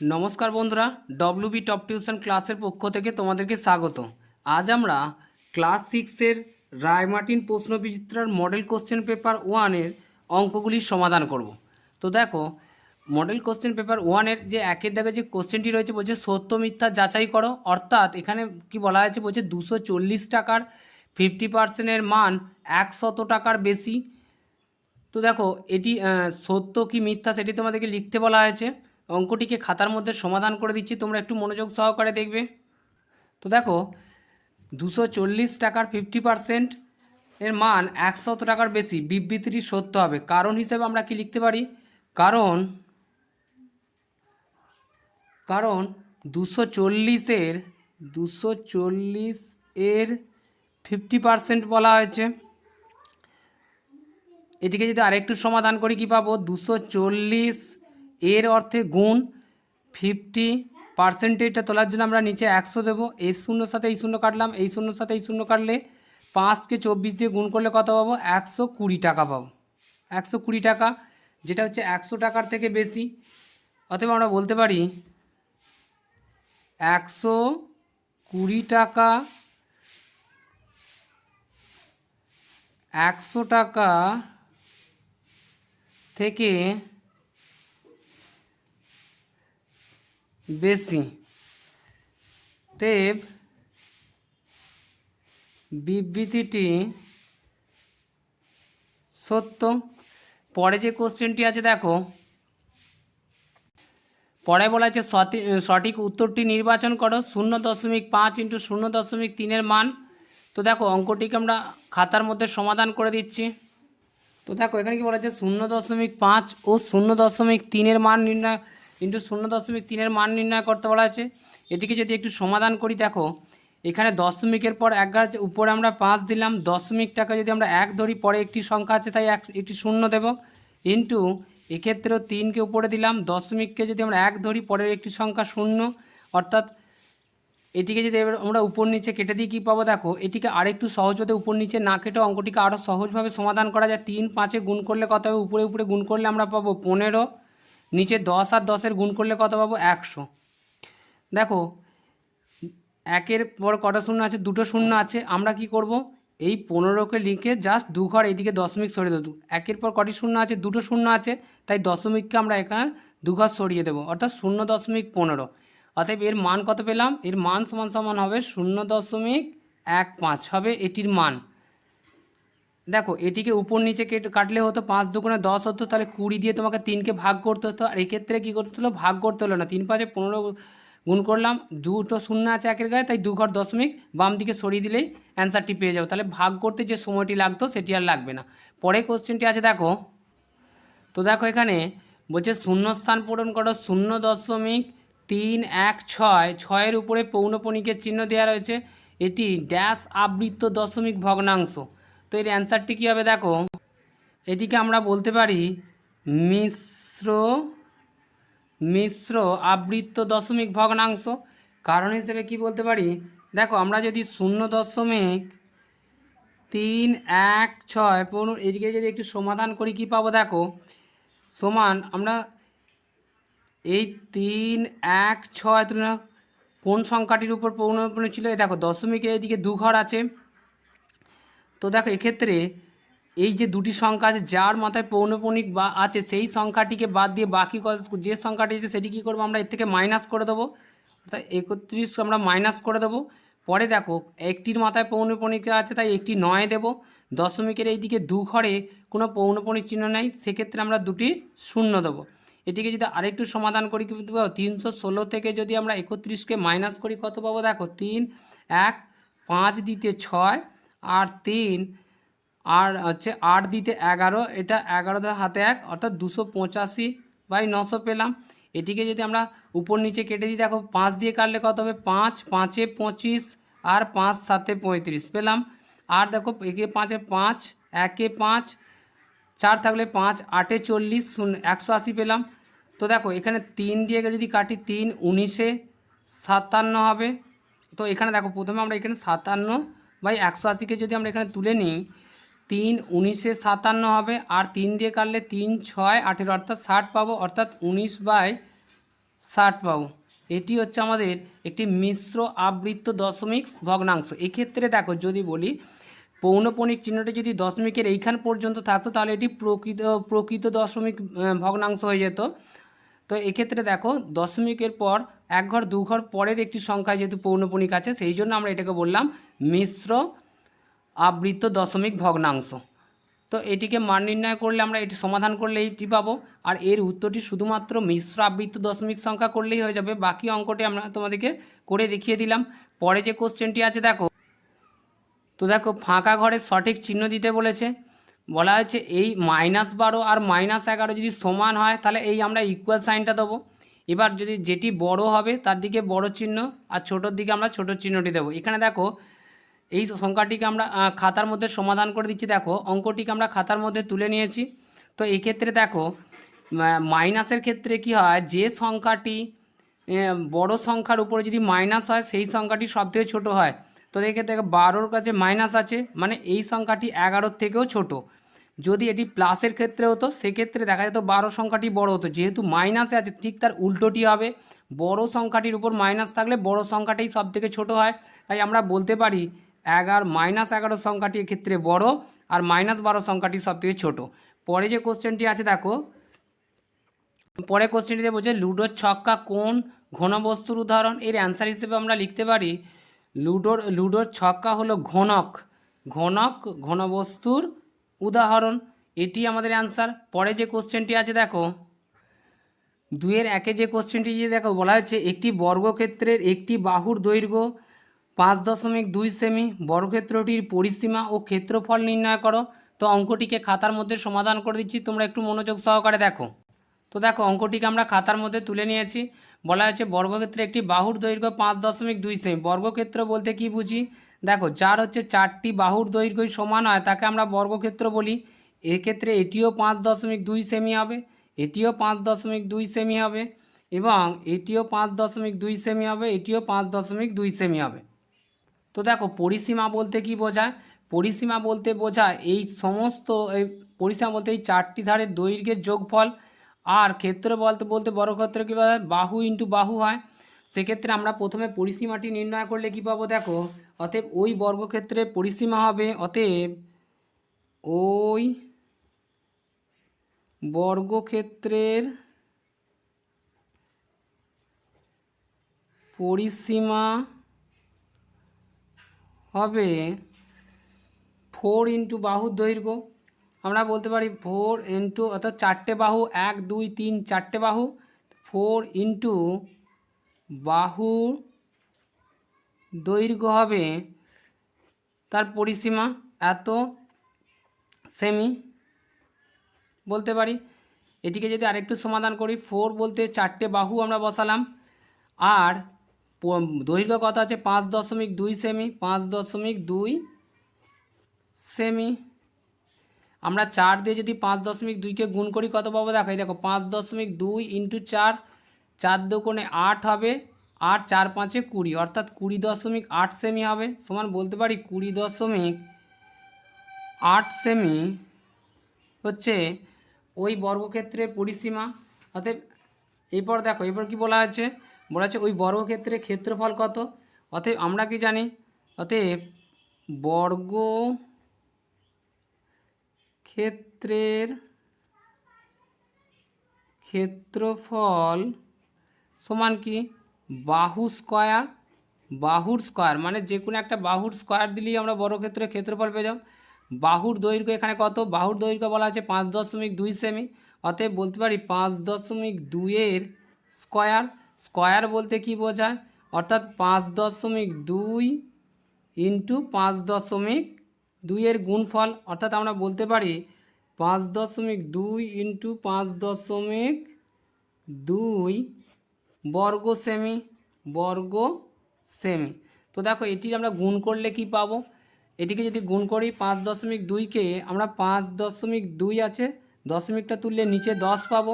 নমস্কার বন্ধুরা, WB top tuition ক্লাসের পক্ষ থেকে তোমাদেরকে স্বাগত। আজ আমরা ক্লাস 6-এর রায়মার্টিন প্রশ্নবিচিত্রার মডেল কোশ্চেন পেপার 1-এর অঙ্কগুলির সমাধান করব। তো দেখো, মডেল কোশ্চেন পেপার 1-এর যে একের দাগে যে কোশ্চেনটি রয়েছে বলছে সত্য মিথ্যা যাচাই করো। অর্থাৎ এখানে কি বলা হয়েছে, বলছে 240 টাকার 50%-এর মান 100 টাকার বেশি। তো দেখো, এটি সত্য কি মিথ্যা সেটি তোমাদেরকে লিখতে বলা হয়েছে। অঙ্কটিকে খাতার মধ্যে সমাধান করে দিচ্ছি, তোমরা একটু মনোযোগ সহকারে দেখবে। তো দেখো, 240 টাকার 50% এর মান 100 টাকার বেশি, বিবৃতিটি সত্য হবে। কারণ হিসেবে আমরা কি লিখতে পারি, কারণ 240 এর 50% বলা হয়েছে। এটিকে যদি আরেকটু সমাধান করি কি পাবো, 240 এর অর্থে গুণ 50%টা তোলার জন্য আমরা নিচে 100 দেবো। এই শূন্যর সাথে এই শূন্য কাটলাম, এই শূন্যর সাথে এই শূন্য কাটলে 5কে 24 দিয়ে গুণ করলে কত পাবো, 120 টাকা পাবো। 120 টাকা, যেটা হচ্ছে 100 টাকার থেকে বেশি। অতএব আমরা বলতে পারি 120 টাকা 100 টাকা থেকে বেশি, তেব বিবৃতিটি সত্য। পরে যে কোশ্চেনটি আছে দেখো, পরে বলা আছে সঠিক উত্তরটি নির্বাচন করো 0.5 ইন্টু 0.3-এর মান। তো দেখো, অঙ্কটিকে আমরা খাতার মধ্যে সমাধান করে দিচ্ছি। তো দেখো, এখানে কি বলা আছে, 0.5 ও 0.3-এর মান নির্ণয় ইন্টু 0.3-এর মান নির্ণয় করতে বলা আছে। এটিকে যদি একটু সমাধান করি, দেখো এখানে দশমিকের পর এক আছে, উপরে আমরা 5 দিলাম, দশমিকটাকে যদি আমরা 1 ধরি, পরে একটি সংখ্যা আছে তাই একটি শূন্য দেব, ইন্টু এক্ষেত্রেও 3কে উপরে দিলাম, দশমিককে যদি আমরা 1 ধরি, পরের একটি সংখ্যা শূন্য। অর্থাৎ এটিকে যদি আমরা উপর নিচে কেটে দিই কী পাবো, দেখো এটিকে আরেকটু সহজভাবে উপর নিচে না কেটে অঙ্কটিকে আরও সহজভাবে সমাধান করা যায়। 3 5-এ গুণ করলে কত হবে, উপরে উপরে গুণ করলে আমরা পাবো 15, নিচে 10 আর 10-এর গুণ করলে কত পাবো, 100। দেখো, একের পর কটা শূন্য আছে, দুটো শূন্য আছে। আমরা কি করব, এই 15কে লিখে জাস্ট 2 ঘর এইদিকে দশমিক সরিয়ে দেবো। একের পর কটি শূন্য আছে, দুটো শূন্য আছে, তাই দশমিককে আমরা এখানে 2 ঘর সরিয়ে দেবো, অর্থাৎ 0.15। অতএব এর মান কত পেলাম, এর মান সমান সমান হবে 0.15 হবে এটির মান। দেখো, এটিকে উপর নিচে কাটলে হতো 5 দুগুণে 10 হতো, তাহলে 20 দিয়ে তোমাকে 3কে ভাগ করতে হতো। আর এক্ষেত্রে কী করতে হলো, ভাগ করতে হলো না, 3 5-এ 15 গুণ করলাম, দুটো শূন্য আছে একের গায়ে, তাই 2 ঘর দশমিক বাম দিকে সরিয়ে দিলেই অ্যান্সারটি পেয়ে যাবো। তাহলে ভাগ করতে যে সময়টি লাগতো সেটি আর লাগবে না। পরে কোশ্চেনটি আছে দেখো, তো দেখো এখানে বলছে শূন্যস্থান পূরণ করো 0.316, 6-এর উপরে পৌনঃপুনিকের চিহ্ন দেওয়া রয়েছে, এটি ড্যাশ আবৃত্ত দশমিক ভগ্নাংশ। তো এর অ্যান্সারটি কী হবে, দেখো এটিকে আমরা বলতে পারি মিশ্র আবৃত্ত দশমিক ভগ্নাংশ। কারণ হিসেবে কি বলতে পারি, দেখো আমরা যদি 0.316 এদিকে যদি একটু সমাধান করি কি পাবো, দেখো সমান আমরা এই 316 তুলনা কোন সংখ্যাটির উপর পৌনঃপুনিক ছিল, এই দেখো দশমিকের এইদিকে 2 ঘর আছে। তো দেখো এক্ষেত্রে এই যে দুটি সংখ্যা আছে, যার মাথায় পৌনঃপুনিক বা আছে সেই সংখ্যাটিকে বাদ দিয়ে বাকি যে সংখ্যাটি আছে সেটি কী করবো, আমরা এর থেকে মাইনাস করে দেবো, অর্থাৎ 31 আমরা মাইনাস করে দেবো। পরে দেখো একটির মাথায় পৌনঃপুনিক আছে তাই একটি 9 দেবো, দশমিকের এই দিকে 2 ঘরে কোনো পৌনঃপুনিক চিহ্ন নেই, সেক্ষেত্রে আমরা দুটি শূন্য দেবো। এটিকে যদি আরেকটু সমাধান করি কি পাবো, 316 থেকে যদি আমরা 31কে মাইনাস করি কত পাবো, দেখো 3 1 5 দিতে 6 আর 3 আর হচ্ছে 8 দিতে 11, এটা 11 হাতে 1, অর্থাৎ 285/900 পেলাম। এটিকে যদি আমরা উপর নিচে কেটে দিই, দেখো 5 দিয়ে কাটলে কত হবে, 5 5-এ 25 আর 5 7-এ 35 পেলাম। আর দেখো একে 5-এ 5, 1-এ 5, 4 থাকলে 5, 8-এ 40, 180 পেলাম। তো দেখো এখানে 3 দিয়ে যদি কাটি, 3 19-এ 57 হবে। তো এখানে দেখো প্রথমে আমরা এখানে 57/180-কে যদি আমরা এখানে তুলে নিই, 3 19-এ 57 হবে, আর 3 দিয়ে কাটলে 3 6 18, অর্থাৎ 60 পাবো, অর্থাৎ 60 পাবো। এটি হচ্ছে আমাদের একটি মিশ্র আবৃত্ত দশমিক ভগ্নাংশ। এক্ষেত্রে দেখো যদি বলি পৌনঃপুনিক চিহ্নটি যদি দশমিকের এইখান পর্যন্ত থাকতো তাহলে এটি প্রকৃত দশমিক ভগ্নাংশ হয়ে যেত। তো এক্ষেত্রে দেখো দশমিকের পর এক ঘর দু ঘর পরের একটি সংখ্যা যেহেতু পৌনঃপুনিক আছে, সেই জন্য আমরা এটাকে বললাম মিশ্র আবৃত্ত দশমিক ভগ্নাংশ। তো এটিকে মান নির্ণয় করলে আমরা এটি সমাধান করলে এইটি পাবো, আর এর উত্তরটি শুধুমাত্র মিশ্র আবৃত্ত দশমিক সংখ্যা করলেই হয়ে যাবে। বাকি অঙ্কটি আমরা তোমাদেরকে করে দেখিয়ে দিলাম। পরে যে কোশ্চেনটি আছে দেখো, তো দেখো ফাঁকা ঘরের সঠিক চিহ্ন দিতে বলেছে। বলা হয়েছে এই -12 আর -11 যদি সমান হয় তাহলে এই আমরা ইকুয়াল সাইনটা দেবো। এবার যদি যেটি বড় হবে তার দিকে বড় চিহ্ন আর ছোটোর দিকে আমরা ছোটো চিহ্নটি দেবো। এখানে দেখো এই সংখ্যাটিকে আমরা খাতার মধ্যে সমাধান করে দিচ্ছি। দেখো অঙ্কটিকে আমরা খাতার মধ্যে তুলে নিয়েছি। তো এই ক্ষেত্রে দেখো মাইনাসের ক্ষেত্রে কি হয়, যে সংখ্যাটি বড় সংখ্যার উপরে যদি মাইনাস হয় সেই সংখ্যাটি সবথেকে ছোটো হয়। তো এক্ষেত্রে 12-র কাছে মাইনাস আছে মানে এই সংখ্যাটি 11-র থেকেও ছোট। যদি এটি প্লাসের ক্ষেত্রে হতো সেক্ষেত্রে দেখা যেত 12 সংখ্যাটি বড় হতো। যেহেতু মাইনাসে আছে ঠিক তার উল্টোটি হবে, বড় সংখ্যাটির উপর মাইনাস থাকলে বড় সংখ্যাটাই সবথেকে ছোট হয়। তাই আমরা বলতে পারি -11 সংখ্যাটি এক্ষেত্রে বড় আর -12 সংখ্যাটি সবথেকে ছোট। পরে যে কোশ্চেনটি আছে দেখো, পরে কোশ্চেনটিতে বলছে লুডোর ছক্কা কোন ঘনবস্তুর উদাহরণ। এর অ্যান্সার হিসেবে আমরা লিখতে পারি লুডোর ছক্কা হলো ঘনবস্তুর উদাহরণ। এটি আমাদের অ্যান্সার। পরে যে কোশ্চেনটি আছে দেখো 2-এর 1-এ যে কোশ্চেনটি দেখো বলা হচ্ছে একটি বর্গক্ষেত্রের একটি বাহুর দৈর্ঘ্য 5.2 সেমি, বর্গক্ষেত্রটির পরিসীমা ও ক্ষেত্রফল নির্ণয় করো। তো অঙ্কটিকে খাতার মধ্যে সমাধান করে দিচ্ছি, তোমরা একটু মনোযোগ সহকারে দেখো। তো দেখো অঙ্কটিকে আমরা খাতার মধ্যে তুলে নিয়েছি। বলা হয়েছে বর্গক্ষেত্রে একটি বাহুর দৈর্ঘ্য 5.2 সেমি। বর্গক্ষেত্র বলতে কি বুঝি, দেখো যার হচ্ছে 4টি বাহুর দৈর্ঘ্যই সমান হয় তাকে আমরা বর্গক্ষেত্র বলি। এক্ষেত্রে এটিও 5.2 সেমি হবে, এটিও 5.2 সেমি হবে এবং এটিও 5.2 সেমি হবে, এটিও 5.2 সেমি হবে। তো দেখো পরিসীমা বলতে কি বোঝায়, পরিসীমা বলতে বোঝায় এই সমস্ত পরিসীমা বলতে এই 4টি ধারের দৈর্ঘ্যের যোগফল। আর ক্ষেত্র বলতে বর্গক্ষেত্র কী বলা হয়, বাহু ইন্টু বাহু হয়। সেক্ষেত্রে আমরা প্রথমে পরিসীমাটি নির্ণয় করলে কি পাবো দেখো, অতএব ওই বর্গক্ষেত্রের পরিসীমা হবে, অতএব ওই বর্গক্ষেত্রের পরিসীমা হবে 4 ইন্টু বাহুর দৈর্ঘ্য। আমরা বলতে পারি 4 ইন্টু, অর্থাৎ 4টে বাহু 1 2 3 4টে বাহু, 4 ইন্টু বাহুর দৈর্ঘ্য হবে তার পরিসীমা এত সেমি বলতে পারি। এটিকে যদি আরেকটু সমাধান করি, 4 বলতে 4টে বাহু আমরা বসালাম আর দৈর্ঘ্য কত আছে 5.2 সেমি, 5.2 সেমি। আমরা 4 দিয়ে যদি 5.2কে গুণ করি কত পাবো দেখো, এই দেখো 5.2 ইন্টু 4, 4 দুগুণে 8 হবে আর 4 5-এ 20, অর্থাৎ 20.8 সেমি হবে। সমান বলতে পারি 20.8 সেমি হচ্ছে ওই বর্গক্ষেত্রের পরিসীমা। অতএব এরপর দেখো এরপর কি বলা আছে, বলা আছে ওই বর্গক্ষেত্রের ক্ষেত্রফল কত। অতএব আমরা কি জানি, অতএব বর্গক্ষেত্রের ক্ষেত্রফল সমান কি বাহু স্কয়ার, বাহুর স্কয়ার মানে যে কোনো একটা বাহুর স্কয়ার দিলেই আমরা বর্গক্ষেত্রের ক্ষেত্রফল পেয়ে যাব। বাহুর দৈর্ঘ্য এখানে কত, বাহুর দৈর্ঘ্য বলা আছে 5.2 সেমি, অতএব বলতে পারি 5.2-এর স্কয়ার। স্কয়ার বলতে কি বোঝায়, অর্থাৎ 5.2 ইন্টু 5.2-এর গুণফল, অর্থাৎ আমরা বলতে পারি 5.2 ইন্টু 5.2 বর্গ সেমি, বর্গ সেমি। তো দেখো এটির আমরা গুণ করলে কি পাবো, এটিকে যদি গুণ করি 5.2-কে আমরা 5.2 আছে দশমিকটা তুললে নিচে 10 পাবো।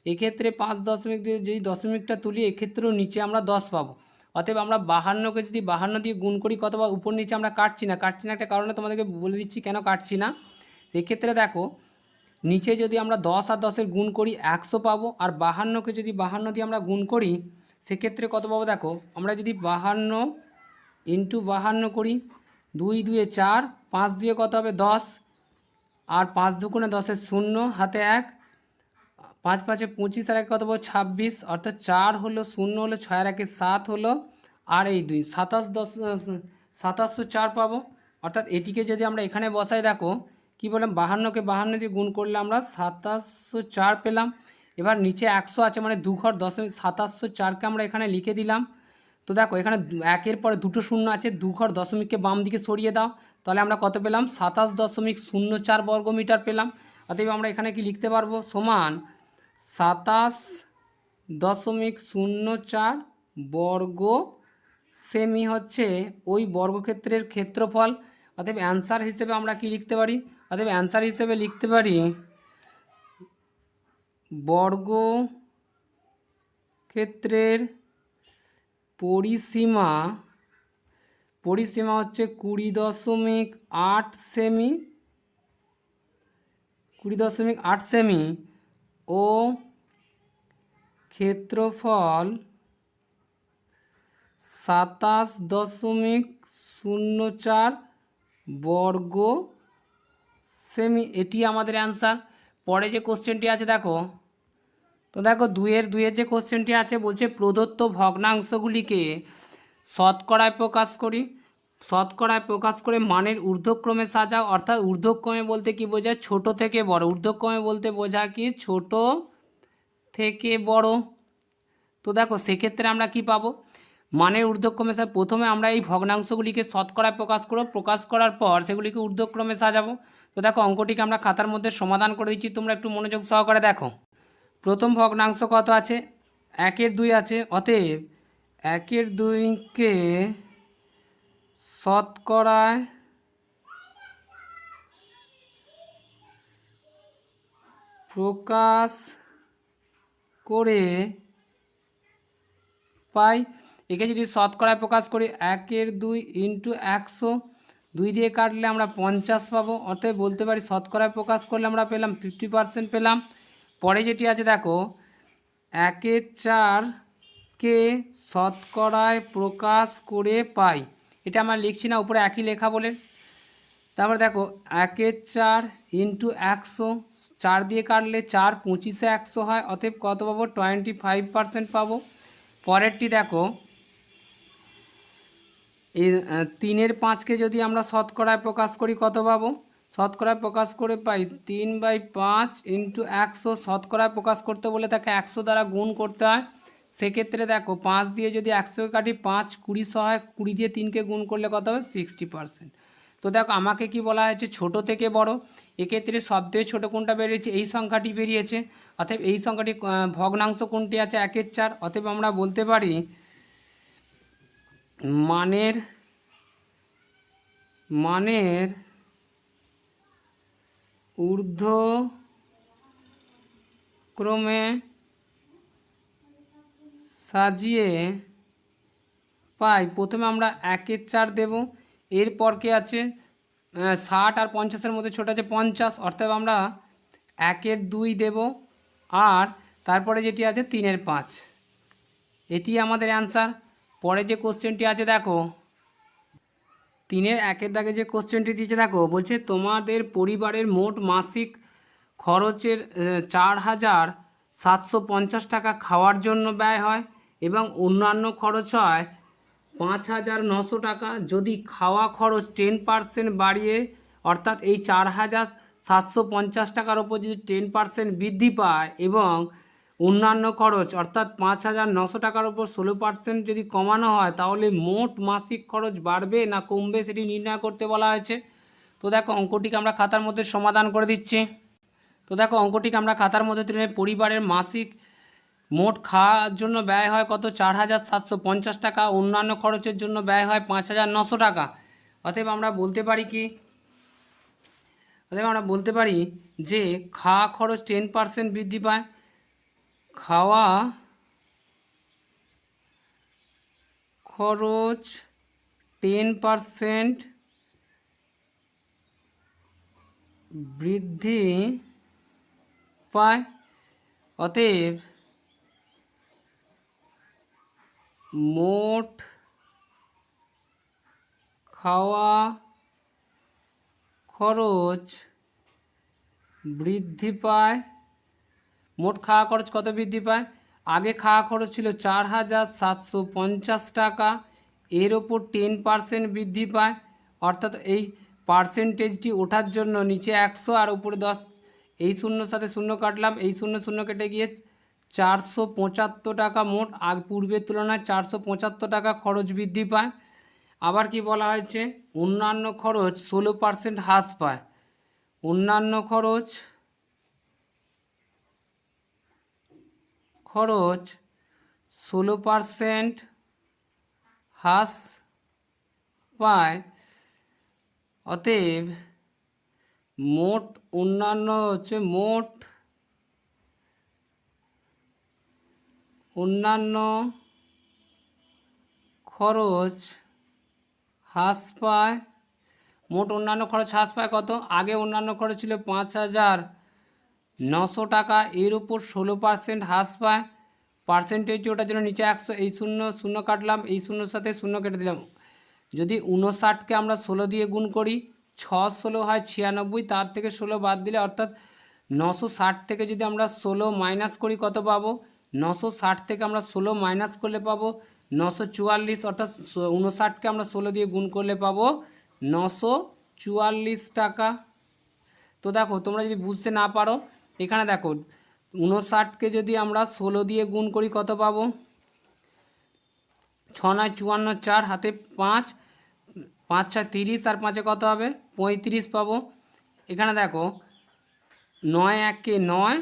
এক্ষেত্রে 5.2 যদি দশমিকটা তুলি এক্ষেত্রেও নিচে আমরা 10 পাবো। অতএব আমরা 52-কে যদি 52 দিয়ে গুণ করি কত বা উপর নিচে আমরা কাটছি না একটা কারণে তোমাদেরকে বলে দিচ্ছি কেন কাটছি না। সেক্ষেত্রে দেখো নিচে যদি আমরা 10 আর 10-এর গুণ করি 100 পাবো, আর 52কে যদি 52 দিয়ে আমরা গুণ করি সেক্ষেত্রে কত পাবো দেখো, আমরা যদি 52 ইন্টু 52 করি, 2 2 4, 5 দিয়ে কত হবে 10, আর 5 দুগুণে 10-এর 0, হাতে 1, 5 5-এ 25, আর 1 কত পাবো 26, অর্থাৎ 4 হলো, 0 হলো, 6 আর 1-এ 7 হলো, আর এই 2 27 10 2704 পাবো। অর্থাৎ এটিকে যদি আমরা এখানে বসাই দেখো কি বললাম, 52কে 52 দিয়ে গুণ করলে আমরা 2704 পেলাম। এবার নিচে 100 আছে মানে 2 ঘর 2704কে আমরা এখানে লিখে দিলাম। তো দেখো এখানে 1-এর পরে দুটো শূন্য আছে, 2 ঘর দশমিককে বাম দিকে সরিয়ে দাও, তাহলে আমরা কত পেলাম 27.04 বর্গমিটার পেলাম। অতএব আমরা এখানে কি লিখতে পারবো, সমান 27.04 বর্গ সেমি হচ্ছে ওই বর্গক্ষেত্রের ক্ষেত্রফল। অতএব অ্যান্সার হিসেবে আমরা কি লিখতে পারি, অতএব অ্যান্সার হিসেবে লিখতে পারি বর্গক্ষেত্রের পরিসীমা হচ্ছে 20.8 সেমি, 20.8 সেমি ও ক্ষেত্রফল 27.04 বর্গ সেমি। এটি আমাদের অ্যান্সার। পরে যে কোশ্চেনটি আছে দেখো, তো দেখো দুইয়ের যে কোশ্চেনটি আছে বলছে প্রদত্ত ভগ্নাংশগুলিকে শতকরায় প্রকাশ করি, শতকরায় প্রকাশ করে মানের ঊর্ধ্বক্রমে সাজাও। অর্থাৎ ঊর্ধ্বক্রমে বলতে কি বোঝায়, ছোট থেকে বড়, ঊর্ধ্বক্রমে বলতে বোঝায় কি ছোট থেকে বড়। তো দেখো সেক্ষেত্রে আমরা কি পাবো, মানের ঊর্ধ্বক্রমে প্রথমে আমরা এই ভগ্নাংশগুলিকে শতকরায় প্রকাশ করব, প্রকাশ করার পর সেগুলিকে ঊর্ধ্বক্রমে সাজাবো। তো দেখো অঙ্কটিকে আমরা খাতার মধ্যে সমাধান করে দিচ্ছি, তোমরা একটু মনোযোগ সহকারে দেখো। প্রথম ভগ্নাংশ কত আছে, 1-এর 2 আছে, অতএব 1-এর 2কে শতকরায় প্রকাশ করে পাই। একে যদি শতকরায় প্রকাশ করি 1-এর 2 ইন্টু 100, 2 দিয়ে কাটলে আমরা 50 পাবো। অতএব বলতে পারি শতকরায় প্রকাশ করলে আমরা পেলাম 50% পেলাম। পরে যেটি আছে দেখো, 1-এর 4কে শতকরায় প্রকাশ করে পাই, এটা আমরা লিখছি না, উপরে একই লেখা বলে। তারপর দেখো 1-এর 4 ইন্টু 100, 4 দিয়ে কাটলে 4, 25-এ 100 হয়, অতএব কত পাবো 25% পাবো। পরেরটি দেখো, এই 3-এর 5কে যদি আমরা শতকরায় প্রকাশ করি কত পাবো, শতকরায় প্রকাশ করে পাই 3/5 ইন্টু 100, শতকরায় প্রকাশ করতে বলে তাকে 100 দ্বারা গুণ করতে হয়। সেক্ষেত্রে দেখো 5 দিয়ে যদি 100কে কাটি 5 20 হয়, 20 দিয়ে 3কে গুণ করলে কত হবে 60%। তো দেখো আমাকে কি বলা হয়েছে, ছোট থেকে বড়, এক্ষেত্রে সবথেকে ছোটো কোনটা বেরিয়েছে, এই সংখ্যাটি বেরিয়েছে। অতএব এই সংখ্যাটি ভগ্নাংশ কোনটি আছে 1-এর 4, অতএব আমরা বলতে পারি মানের ঊর্ধ্বক্রমে সাজিয়ে পাই। প্রথমে আমরা 1-এর 4 দেব, এরপর কে আছে 60 আর 50-এর মধ্যে ছোট আছে 50, অর্থাৎ আমরা 1-এর 2 দেব, আর তারপরে যেটি আছে 3-এর 5, এটি আমাদের অ্যান্সার। পরে যে কোশ্চেনটি আছে দেখো, 3-এর 1-এর দাগে যে কোশ্চেনটি দিয়েছে দেখো, বলছে তোমাদের পরিবারের মোট মাসিক খরচের 4,750 টাকা খাওয়ার জন্য ব্যয় হয় এবং অন্যান্য খরচ হয় 5,900 টাকা। যদি খাওয়া খরচ 10% বাড়িয়ে, অর্থাৎ এই 4,750 টাকার ওপর যদি 10% বৃদ্ধি পায় এবং অন্যান্য খরচ অর্থাৎ 5,900 টাকার ওপর 16% যদি কমানো হয়, তাহলে মোট মাসিক খরচ বাড়বে না কমবে সেটি নির্ণয় করতে বলা হয়েছে। তো দেখো অঙ্কটিকে আমরা খাতার মধ্যে সমাধান করে দিচ্ছি। তো দেখো অঙ্কটিকে আমরা খাতার মধ্যে তুলে, পরিবারের মাসিক মোট খাওয়ার জন্য ব্যয় হয় কত 4,750 টাকা, অন্যান্য খরচের জন্য ব্যয় হয় 5,900 টাকা। অতএব আমরা বলতে পারি কি, অতএব আমরা বলতে পারি যে খাওয়া খরচ 10% বৃদ্ধি পায়, খাওয়া খরচ 10% বৃদ্ধি পায়। অতএব মোট খাওয়া খরচ বৃদ্ধি পায়। মোট খাওয়া খরচ কত বৃদ্ধি পায়? আগে খাওয়া খরচ ছিল 4,750 টাকা, এর ওপর 10% বৃদ্ধি পায়, অর্থাৎ এই পার্সেন্টেজটি ওঠার জন্য নিচে 100 আর উপরে 10, এই শূন্যর সাথে শূন্য কাটলাম, এই শূন্য শূন্য কেটে গিয়ে 475 টাকা মোট পূর্বের তুলনায় 475 টাকা খরচ বৃদ্ধি পায়। আবার কি বলা হয়েছে? অন্যান্য খরচ 16% হ্রাস পায়। অন্যান্য খরচ 16% হ্রাস পায়। অতএব মোট অন্যান্য হচ্ছে মোট অন্যান্য খরচ হ্রাস পায়। মোট অন্যান্য খরচ হ্রাস পায় কত? আগে অন্যান্য খরচ ছিল 5,900 টাকা, এর উপর 16% হ্রাস পায়। পার্সেন্টেজটি ওটার জন্য নিচে 100, এই শূন্য শূন্য কাটলাম, এই শূন্যর সাথে শূন্য কেটে দিলাম। যদি 59কে আমরা 16 দিয়ে গুণ করি, 6 16 হয় 96, তার থেকে 16 বাদ দিলে অর্থাৎ 960 থেকে যদি আমরা 16 মাইনাস করি কত পাবো? 960 থেকে আমরা 16 মাইনাস করলে পাবো 944, অর্থাৎ 59কে আমরা 16 দিয়ে গুণ করলে পাবো 944 টাকা। তো দেখো, তোমরা যদি বুঝতে না পারো, এখানে দেখো 59কে যদি আমরা 16 দিয়ে গুণ করি কত পাবো? 6 9 54, 4 হাতে 5, 5 6 30, আর 5-এ কত হবে? 35 পাবো। এখানে দেখো 9 1-এ 9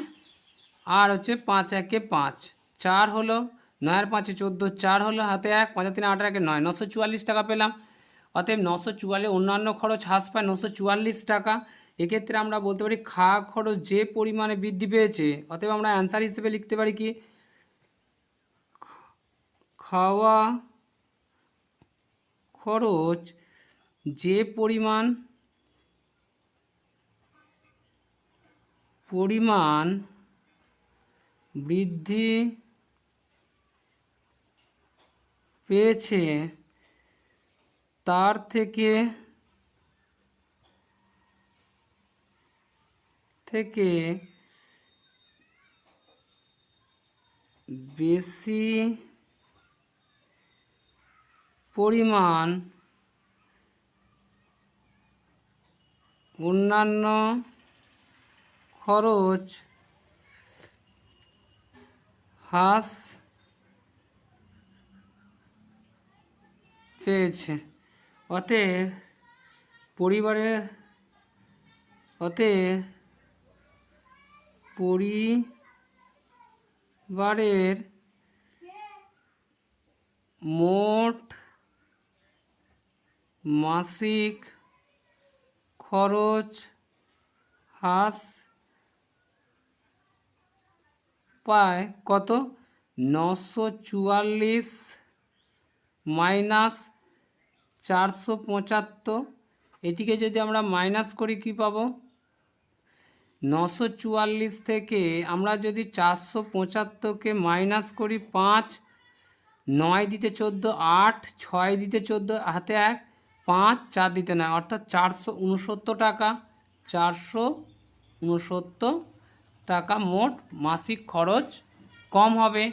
আর হচ্ছে 5 1-এ 5, 4 হলো, 9 আর 5-এ 14, 4 হলো, হাতে 1, 5 3 8 1 9, 944 টাকা পেলাম। অতএব 944 অন্যান্য খরচ হ্রাস পায় 944 টাকা। এক্ষেত্রে আমরা বলতে পারি খাওয়া খরচ যে পরিমাণে বৃদ্ধি পেয়েছে, অতএব আমরা অ্যান্সার হিসেবে লিখতে পারি কি? খাওয়া খরচ যে পরিমাণ বৃদ্ধি পেয়েছে তার থেকে বেশি পরিমাণ অন্যান্য খরচ হ্রাস পেয়েছে। অতএব পরিবারের মোট মাসিক খরচ হ্রাস পায় কত? 944 মাইনাস 475, এটিকে যদি আমরা মাইনাস করি কি পাবো? 944 থেকে আমরা যদি 475কে মাইনাস করি, 5 9 দিতে 14, 8 6 দিতে 14, হাতে 1, 5 4 দিতে 9, অর্থাৎ 469 টাকা। 469 টাকা মোট মাসিক খরচ কম হবে।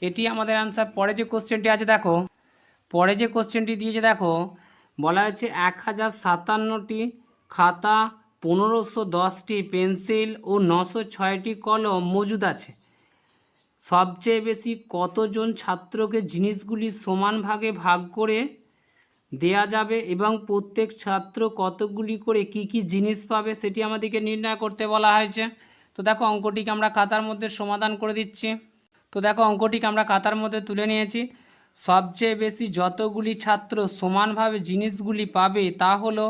এটি আমাদের অ্যান্সার। পরে যে কোশ্চেনটি আছে দেখো, পরে যে কোশ্চেনটি দিয়েছে দেখো, বলা হচ্ছে 1057টি খাতা, 1510টি পেন্সিল ও 906টি কলম মজুদ আছে। সবচেয়ে বেশি কতজন ছাত্রকে জিনিসগুলি সমান ভাগে ভাগ করে দেয়া যাবে এবং প্রত্যেক ছাত্র কতগুলি করে কি কি জিনিস পাবে সেটি আমাদেরকে নির্ণয় করতে বলা হয়েছে। তো দেখো, অঙ্কটিকে আমরা খাতার মধ্যে সমাধান করে দিচ্ছি। তো দেখো, অঙ্কটিকে আমরা খাতার মধ্যে তুলে নিয়েছি। সবচেয়ে বেশি যতগুলি ছাত্র সমানভাবে জিনিসগুলি পাবে তা হলো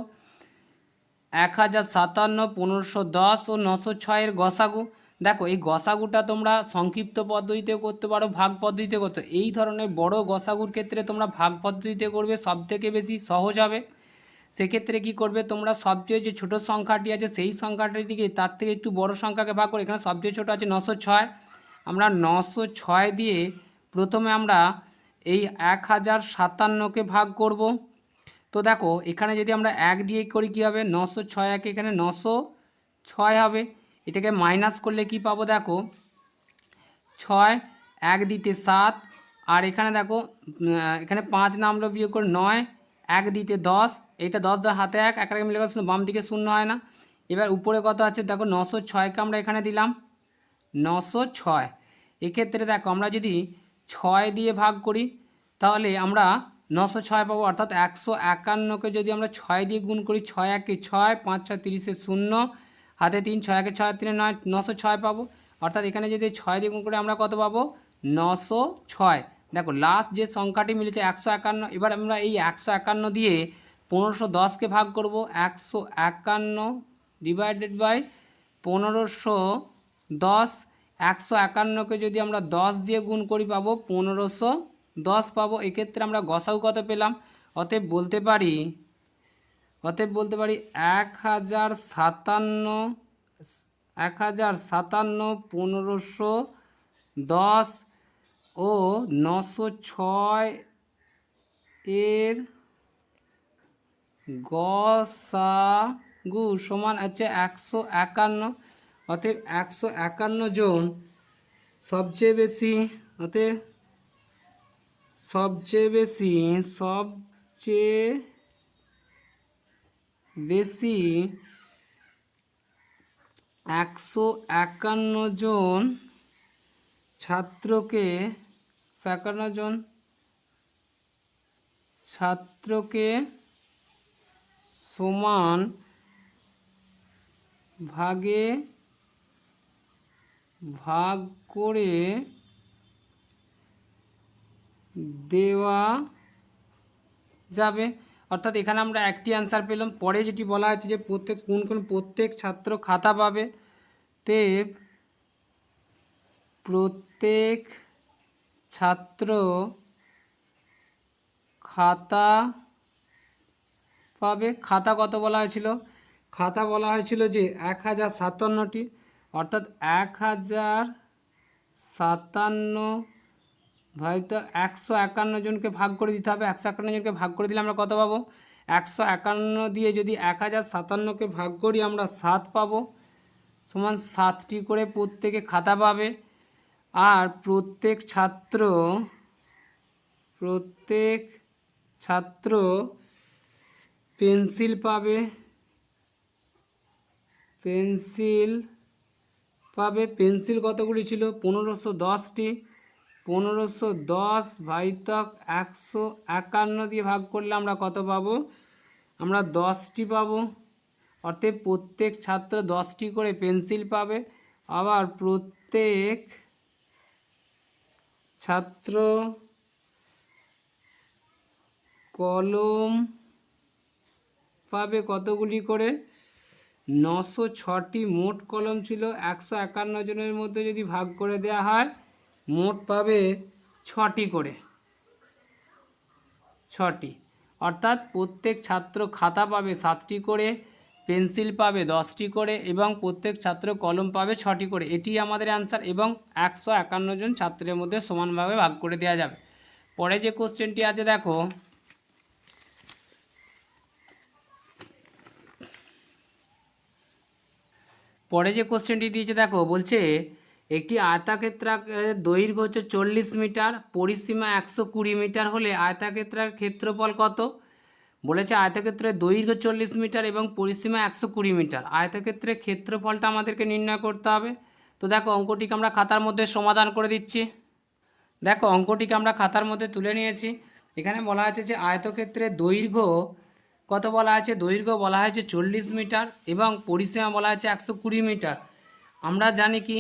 1057, 1510 ও 906-এর গসাগু। দেখো, এই গসাগুটা তোমরা সংক্ষিপ্ত পদ্ধতিতেও করতে পারো, ভাগ পদ্ধতিতে করতে। এই ধরনের বড় গসাগুর ক্ষেত্রে তোমরা ভাগ পদ্ধতিতে করবে, সবথেকে বেশি সহজ হবে। সেক্ষেত্রে কি করবে তোমরা, সবচেয়ে যে ছোট সংখ্যাটি আছে সেই সংখ্যাটির দিকে তার থেকে একটু বড় সংখ্যাকে ভাগ করে, এখানে সবচেয়ে ছোট আছে 906, আমরা 906 দিয়ে প্রথমে আমরা এই 1057কে ভাগ করব। তো দেখো এখানে যদি আমরা 1 দিয়ে করি কী হবে, 906 একে এখানে 906 হবে, এটাকে মাইনাস করলে কি পাবো দেখো 6, 1 দিতে 7, আর এখানে দেখো এখানে 5 নামলো বিয়োগ করে 9, 1 দিতে 10, এইটা 10 10 হাতে 1 একে মিলে গেল, বাম দিকে শূন্য হয় না। এবার উপরে কত আছে দেখো 906কে আমরা এখানে দিলাম 906। এক্ষেত্রে দেখো আমরা যদি 6 দিয়ে ভাগ করি তাহলে আমরা 906 পাবো, অর্থাৎ 151কে যদি আমরা 6 দিয়ে গুণ করি, 6 1 6, 5 6 30 0, হাতে 3, 6 1 6 3 9, 906 পাবো। অর্থাৎ এখানে যদি 6 দিয়ে গুণ করে আমরা কত পাবো 906। দেখো লাস্ট যে সংখ্যাটি মিলেছে 151। এবার আমরা এই 151 দিয়ে 1510কে ভাগ করব, 151 ডিভাইডেড বাই 1510। 151কে যদি আমরা 10 দিয়ে গুণ করি পাবো 1510 পাবো। এক্ষেত্রে আমরা গসাউ কত পেলাম, অতএব বলতে পারি 1057, 1510 ও 906 এর গসাগু সমান হচ্ছে 151। অতএব 151 জন সবচেয়ে বেশি 151 জন ছাত্রকে সমান ভাগে ভাগ করে দেওয়া যাবে। অর্থাৎ এখানে আমরা একটি অ্যান্সার পেলাম। পরে যেটি বলা হয়েছে যে প্রত্যেক ছাত্র খাতা পাবে, তে প্রত্যেক ছাত্র খাতা পাবে। খাতা কত বলা হয়েছিল, খাতা বলা হয়েছিল যে 1057টি, অর্থাৎ 1057 হয়তো 151 জনকে ভাগ করে দিতে হবে। 151 জনকে ভাগ করে দিলে আমরা কত পাবো, 151 দিয়ে যদি 1057কে ভাগ করি আমরা 7 পাবো, সমান 7টি করে প্রত্যেকে খাতা পাবে। আর প্রত্যেক ছাত্র পেন্সিল পাবে। পেন্সিল কতগুলি ছিল, 1510টি। 1510 ভাজিতক 151 দিয়ে ভাগ করলে আমরা কত পাবো, আমরা 10টি পাবো। অর্থাৎ প্রত্যেক ছাত্র 10টি করে পেন্সিল পাবে। আবার প্রত্যেক ছাত্র কলম পাবে কতগুলি করে, 906টি মোট কলম ছিল। 151 জনের মধ্যে যদি ভাগ করে দেওয়া হয় মোট পাবে 6টি করে, 6টি। অর্থাৎ প্রত্যেক ছাত্র খাতা পাবে 7টি করে, পেন্সিল পাবে 10টি করে এবং প্রত্যেক ছাত্র কলম পাবে 6টি করে। এটি আমাদের অ্যান্সার এবং 151 জন ছাত্রের মধ্যে সমানভাবে ভাগ করে দেওয়া যাবে। পরে যে কোশ্চেনটি আছে দেখো, পরে যে কোশ্চেনটি দিয়েছে দেখো, বলছে একটি আয়তক্ষেত্রাকার দৈর্ঘ্য হচ্ছে 40 মিটার, পরিসীমা 120 মিটার হলে আয়তক্ষেত্রের ক্ষেত্রফল কত। বলেছে আয়তক্ষেত্রের দৈর্ঘ্য 40 মিটার এবং পরিসীমা 120 মিটার, আয়তক্ষেত্রের ক্ষেত্রফলটা আমাদেরকে নির্ণয় করতে হবে। তো দেখো অঙ্কটিকে আমরা খাতার মধ্যে সমাধান করে দিচ্ছি। দেখো অঙ্কটিকে আমরা খাতার মধ্যে তুলে নিয়েছি। এখানে বলা আছে যে আয়তক্ষেত্রের দৈর্ঘ্য কত বলা আছে, দৈর্ঘ্য বলা হয়েছে 40 মিটার এবং পরিসীমা বলা হয়েছে 120 মিটার। আমরা জানি কি,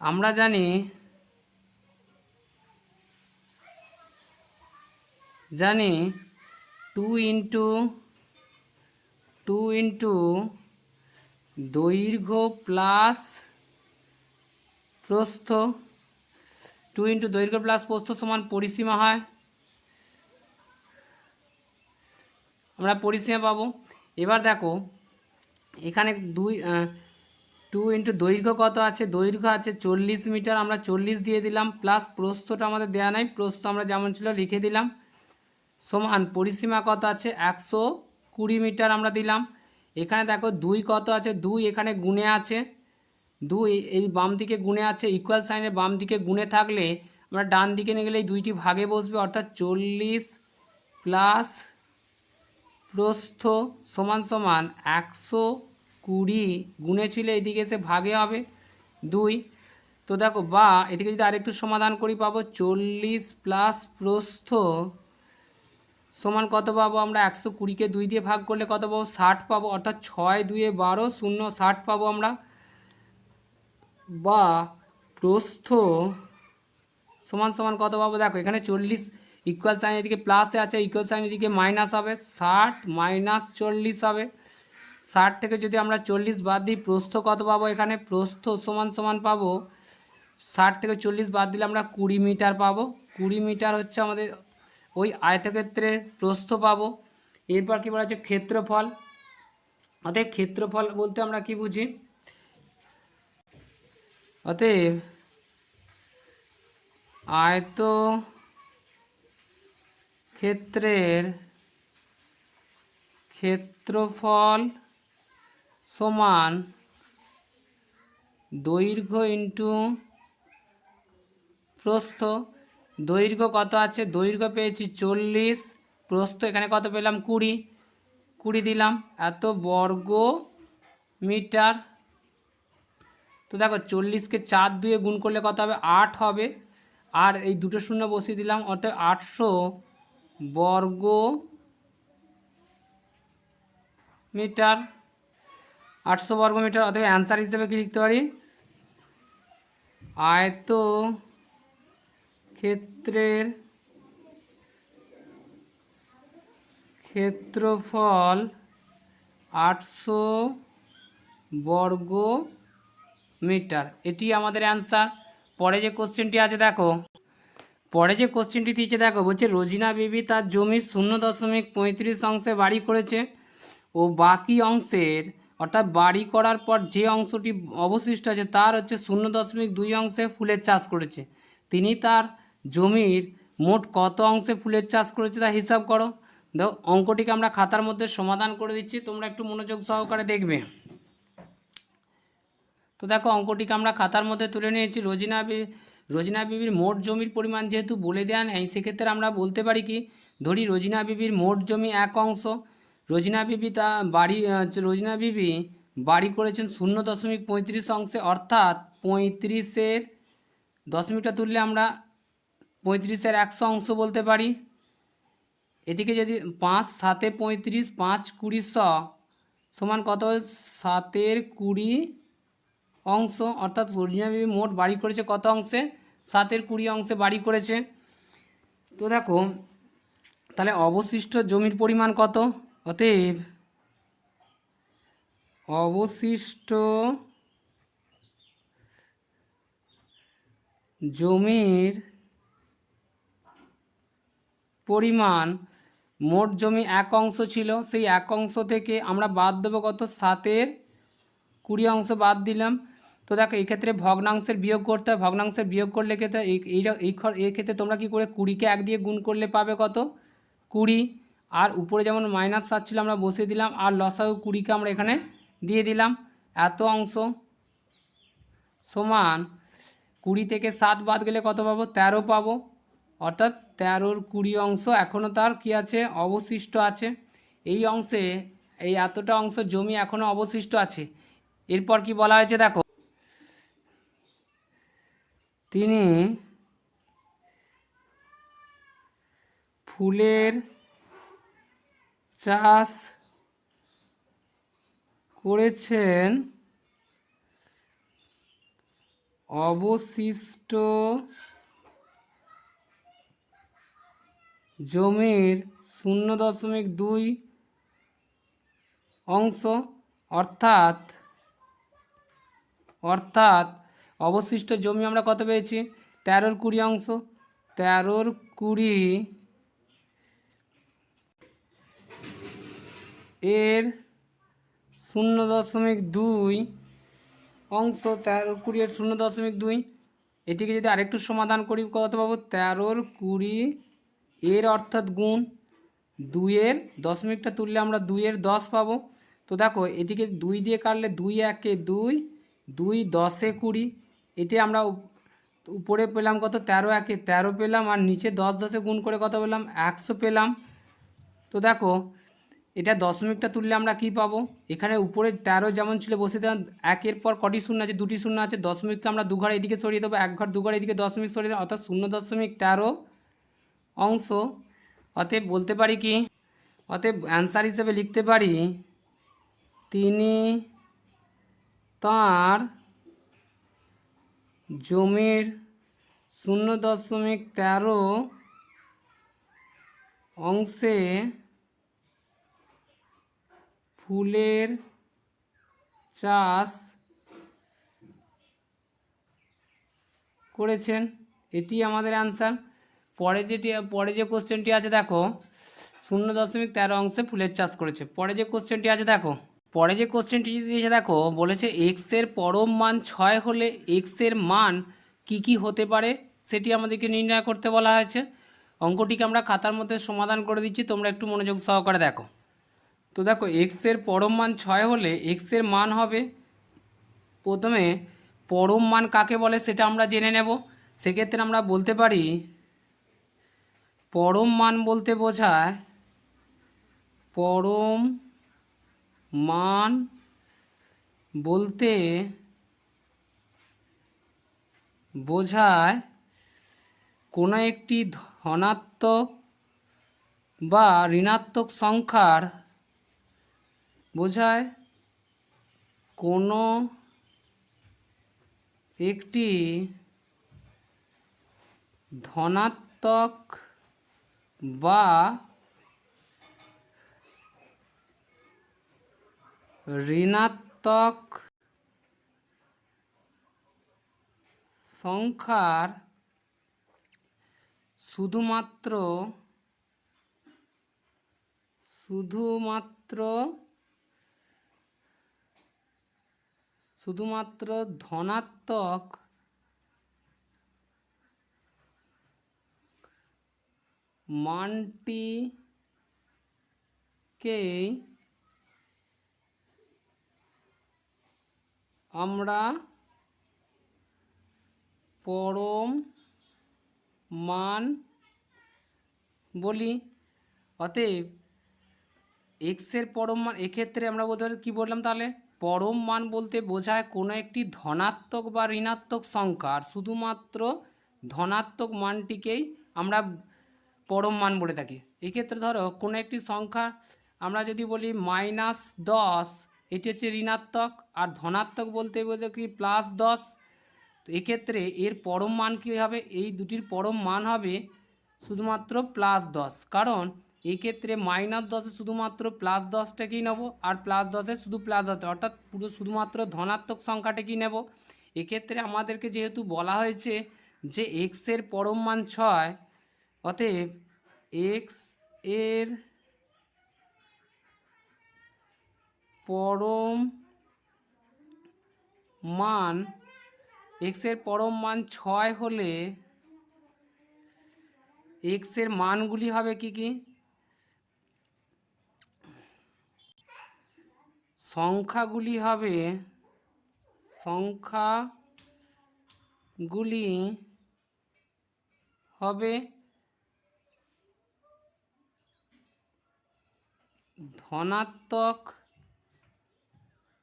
আমরা জানি 2 ইন্টু দৈর্ঘ্য প্লাস প্রস্থ, 2 ইন্টু দৈর্ঘ্য প্লাস প্রস্থ সমান পরিসীমা হয়। আমরা পরিসীমা পাবো। এবার দেখো এখানে 2 ইন্টু দৈর্ঘ্য কত আছে, দৈর্ঘ্য আছে 40 মিটার, আমরা 40 দিয়ে দিলাম, প্লাস প্রস্থটা আমাদের দেওয়া নাই, প্রস্থ আমরা যেমন ছিল লিখে দিলাম, সমান পরিসীমা কত আছে 120 মিটার আমরা দিলাম। এখানে দেখো 2 কত আছে, 2 এখানে গুণে আছে, 2 এই বাম দিকে গুণে আছে, ইকুয়াল সাইনের বাম দিকে গুণে থাকলে আমরা ডান দিকে নিয়ে গেলে এই 2টি ভাগে বসবে, অর্থাৎ 40 প্লাস প্রস্থ সমান সমান 120 গুণে ছিল এইদিকে এসে ভাগে হবে 2। তো দেখো বা এটিকে যদি আরেকটু সমাধান করি পাবো 40 প্লাস প্রস্থ সমান কত পাবো আমরা, 120কে 2 দিয়ে ভাগ করলে কত পাবো 60 পাবো, অর্থাৎ 6 2 12 0 60 পাবো আমরা। বা প্রস্থ সমান সমান কত পাবো, দেখো এখানে 40 ইকুয়াল সাইন এদিকে প্লাসে আছে, ইকুয়াল সাইন এদিকে মাইনাস হবে, 60 মাইনাস 40 হবে। 60 থেকে যদি আমরা 40 বাদ দিই প্রস্থ কত পাবো, এখানে প্রস্থ সমান সমান পাবো 60 থেকে 40 বাদ দিলে আমরা 20 মিটার পাবো। 20 মিটার হচ্ছে আমাদের ওই আয়তক্ষেত্রের প্রস্থ পাবো। এরপর কী বলা হচ্ছে ক্ষেত্রফল। অতএব ক্ষেত্রফল বলতে আমরা কি বুঝি, অতএব আয়তক্ষেত্রের ক্ষেত্রফল সমান দৈর্ঘ্য ইন্টু প্রস্থ। দৈর্ঘ্য কত আছে, দৈর্ঘ্য পেয়েছি 40, প্রস্থ এখানে কত পেলাম 20 দিলাম, এত বর্গ মিটার। তো দেখো 40কে 4 দিয়ে গুণ করলে কত হবে 8 হবে, আর এই দুটো শূন্য বসিয়ে দিলাম, অর্থাৎ 800 বর্গ মিটার। 800 বর্গ মিটার। অথবা অ্যান্সার হিসেবে কি লিখতে পারি, আয়তক্ষেত্রের ক্ষেত্রফল 800 বর্গ মিটার, এটি আমাদের অ্যান্সার। পরে যে কোশ্চেনটি আছে দেখো, পরে যে কোশ্চেনটি দিয়েছে দেখো, বলছে রোজিনা বিবি তার জমির 0.35 অংশে বাড়ি করেছে ও বাকি অংশের অর্থাৎ বাড়ি করার পর যে অংশটি অবশিষ্ট আছে তার হচ্ছে 0.2 অংশে ফুলের চাষ করেছে। তিনি তার জমির মোট কত অংশে ফুলের চাষ করেছে তা হিসাব করো। দেখো অঙ্কটিকে আমরা খাতার মধ্যে সমাধান করে দিচ্ছি, তোমরা একটু মনোযোগ সহকারে দেখবে। তো দেখো অঙ্কটিকে আমরা খাতার মধ্যে তুলে নিয়েছি। রোজিনা বিবির মোট জমির পরিমাণ যেহেতু বলে দেওয়া নেই, সেক্ষেত্রে আমরা বলতে পারি কি, ধরি রোজিনা বিবির মোট জমি 1 অংশ, রোজিনা বিবি রোজিনা বিবি বাড়ি করেছেন 0.35 অংশে, অর্থাৎ 35-এর দশমিকটা তুললে আমরা 35-এর 100 অংশ বলতে পারি। এটিকে যদি 5 7 35 5 20 100 সমান কত, 7-এর 20 অংশ, অর্থাৎ রোজিনা বিবি মোট বাড়ি করেছে কত অংশে, 7-এর 20 অংশে বাড়ি করেছে। তো দেখো তাহলে অবশিষ্ট জমির পরিমাণ কত, অতএব অবশিষ্ট জমির পরিমাণ, মোট জমি 1 অংশ ছিল, সেই 1 অংশ থেকে আমরা বাদ দেবো কত, 7-এর 20 অংশ বাদ দিলাম। তো দেখো এই ক্ষেত্রে ভগ্নাংশের বিয়োগ করতে হয়, ভগ্নাংশের বিয়োগ করলে ক্ষেত্রে এই ক্ষেত্রে তোমরা কি করে 20কে 1 দিয়ে গুণ করলে পাবে কত 20, আর উপরে যেমন -7 ছিল আমরা বসিয়ে দিলাম, আর লসাগু 20কে আমরা এখানে দিয়ে দিলাম। এত অংশ সমান 20 থেকে 7 বাদ গেলে কত পাবো 13 পাবো, অর্থাৎ 13-এর 20 অংশ এখনও তার কি আছে অবশিষ্ট আছে। এই অংশে এই এতটা অংশ জমি এখনও অবশিষ্ট আছে। এরপর কি বলা হয়েছে দেখো, তিনি ফুলের চাষ করেছেন অবশিষ্ট জমির 0.2 অংশ, অর্থাৎ অবশিষ্ট জমি আমরা কত পেয়েছি 13-এর 20 অংশ, 13-এর 20 এর 0.2 অংশ 13 এর 0.2, এটিকে যদি আরেকটু সমাধান করি কত পাবো, 13 এর অর্থাৎ গুণ 2-এর দশমিকটা তুললে আমরা 2-এর 10 পাবো। তো দেখো এটিকে 2 দিয়ে কাটলে 2 1 2, 2 10 20, এটি আমরা উপরে পেলাম কত, 13 1 13 পেলাম, আর নিচে 10 10 গুণ করে কত পেলাম, 100 পেলাম। তো দেখো এটা দশমিকটা তুললে আমরা কি পাবো, এখানে উপরে 13 যেমন ছিল বসে দিলাম, 1-এর পর কটি শূন্য আছে, 2টি শূন্য আছে, দশমিককে আমরা দুঘর এদিকে সরিয়ে দেবো, 1 ঘর 2 ঘর এদিকে দশমিক সরিয়ে দেবো, অর্থাৎ 0.13 অংশ। অতএব বলতে পারি কি, অতএব অ্যান্সার হিসেবে লিখতে পারি তিনি তাঁর জমির 0.13 অংশে ফুলের চাষ করেছেন। এটি আমাদের অ্যান্সার। পরে যে কোশ্চেনটি আছে দেখো, 0.13 অংশে ফুলের চাষ করেছে। পরে যে কোশ্চেনটি আছে দেখো, পরে যে কোশ্চেনটি দিয়েছে দেখো, বলেছে এক্সের পরম মান 6 হলে এক্সের মান কি কি হতে পারে সেটি আমাদেরকে নির্ণয় করতে বলা হয়েছে। অঙ্কটিকে আমরা খাতার মধ্যে সমাধান করে দিচ্ছি, তোমরা একটু মনোযোগ সহকারে দেখো। তো দেখো এক্সের পরম মান 6 হলে এক্সের মান হবে, প্রথমে পরম মান কাকে বলে সেটা আমরা জেনে নেব। সেক্ষেত্রে আমরা বলতে পারি পরম মান বলতে বোঝায়, পরম মান বলতে বোঝায় কোনো একটি ধনাত্মক বা ঋণাত্মক সংখ্যার, বোঝায় কোনো একটি ধনাত্মক বা ঋণাত্মক সংখ্যার শুধুমাত্র ধনাত্মক মানটিকেই আমরা পরম মান বলি। অতএব এক্সের পরম মান, এক্ষেত্রে আমরা বলতে পারি কী বললাম তাহলে, পরম মান বলতে বোঝায় কোনো একটি ধনাত্মক বা ঋণাত্মক সংখ্যা, আর শুধুমাত্র ধনাত্মক মানটিকেই আমরা পরম মান বলে থাকি। এক্ষেত্রে ধরো কোনো একটি সংখ্যা আমরা যদি বলি -10, এটি হচ্ছে ঋণাত্মক, আর ধনাত্মক বলতে বোঝায় কি +10। তো এক্ষেত্রে এর পরম মান কী হবে, এই দুটির পরম মান হবে শুধুমাত্র +10, কারণ এই ক্ষেত্রে -10-এ শুধুমাত্র +10টাকেই নেব, আর +10-এ শুধু +10, অর্থাৎ পুরো শুধুমাত্র ধনাত্মক সংখ্যাটাকেই নেব। এক্ষেত্রে আমাদেরকে যেহেতু বলা হয়েছে যে এক্সের পরম মান 6, অতএব এক্স এর পরম মান, এক্সের পরম মান 6 হলে এক্সের মানগুলি হবে কি কি, সংখ্যাগুলি হবে ধনাত্মক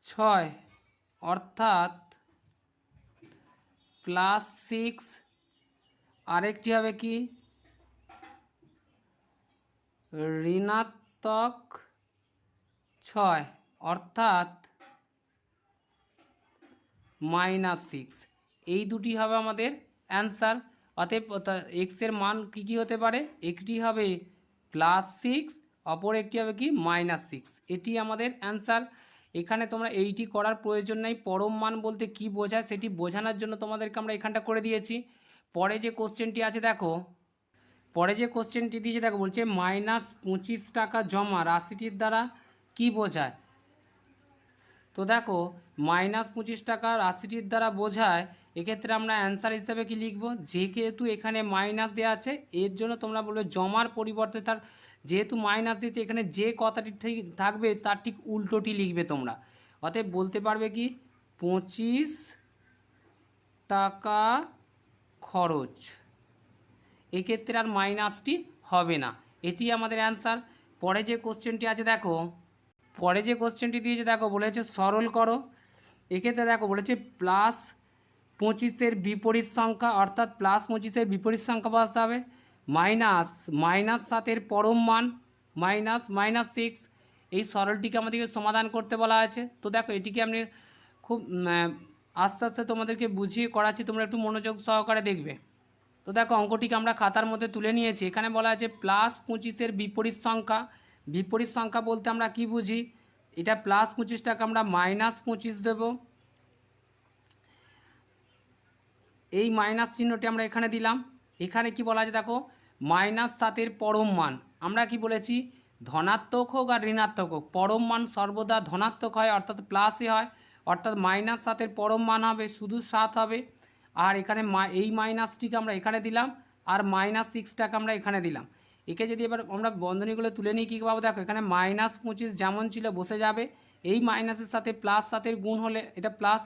6, অর্থাৎ +6, আরেকটি হবে কি ঋণাত্মক 6, অর্থাৎ -6। এই দুটি হবে আমাদের অ্যান্সার। অতএব এক্সের মান কী কী হতে পারে, একটি হবে +6, অপর একটি হবে কি -6। এটি আমাদের অ্যান্সার। এখানে তোমরা এইটি করার প্রয়োজন নেই, পরম মান বলতে কি বোঝায় সেটি বোঝানোর জন্য তোমাদেরকে আমরা এখানটা করে দিয়েছি। পরে যে কোশ্চেনটি আছে দেখো, পরে যে কোশ্চেনটি দিয়েছে দেখো, বলছে -25 টাকা জমা রাশিটির দ্বারা কি বোঝায়? তো দেখো -25 টাকা রাশিটির দ্বারা বোঝায়, এক্ষেত্রে আমরা অ্যান্সার হিসেবে কি লিখব, যেহেতু এখানে মাইনাস দেওয়া আছে এর জন্য তোমরা বলবে জমার পরিবর্তে তার, যেহেতু মাইনাস দিয়েছে এখানে যে কথাটি ঠিক থাকবে তার ঠিক উল্টোটি লিখবে তোমরা। অতএব বলতে পারবে কি 25 টাকা খরচ, এক্ষেত্রে আর মাইনাসটি হবে না, এটি আমাদের অ্যান্সার। পরে যে কোশ্চেনটি আছে দেখো, পরে যে কোশ্চেনটি দিয়েছে দেখো, বলেছে সরল করো। এক্ষেত্রে দেখো বলেছে +25-এর বিপরীত সংখ্যা, অর্থাৎ +25-এর বিপরীত সংখ্যা বসাতে হবে, -7-এর পরম মান -6, এই সরলটিকে আমাদেরকে সমাধান করতে বলা আছে। তো দেখো এটিকে আমি খুব আস্তে আস্তে তোমাদেরকে বুঝিয়ে করাচ্ছি, তোমরা একটু মনোযোগ সহকারে দেখবে। তো দেখো অঙ্কটিকে আমরা খাতার মধ্যে তুলে নিয়েছি। এখানে বলা আছে +25-এর বিপরীত সংখ্যা। বিপরীত সংখ্যা বলতে আমরা কি বুঝি, এটা +25টাকে আমরা -25 দেব, এই মাইনাস চিহ্নটি আমরা এখানে দিলাম। এখানে কি বলা আছে দেখো, -7-এর পরম মান, আমরা কি বলেছি ধনাত্মক হোক আর ঋণাত্মক হোক পরম মান সর্বদা ধনাত্মক হয়, অর্থাৎ প্লাসই হয়, অর্থাৎ -7-এর পরম মান হবে শুধু 7 হবে। আর এখানে এই মাইনাসটিকে আমরা এখানে দিলাম, আর -6টাকে আমরা এখানে দিলাম। একে যদি এবার আমরা বন্ধনীগুলো তুলে নিই কী পাবো দেখো, এখানে -25 যেমন ছিল বসে যাবে, এই মাইনাসের সাথে +7-এর গুণ হলে এটা প্লাস,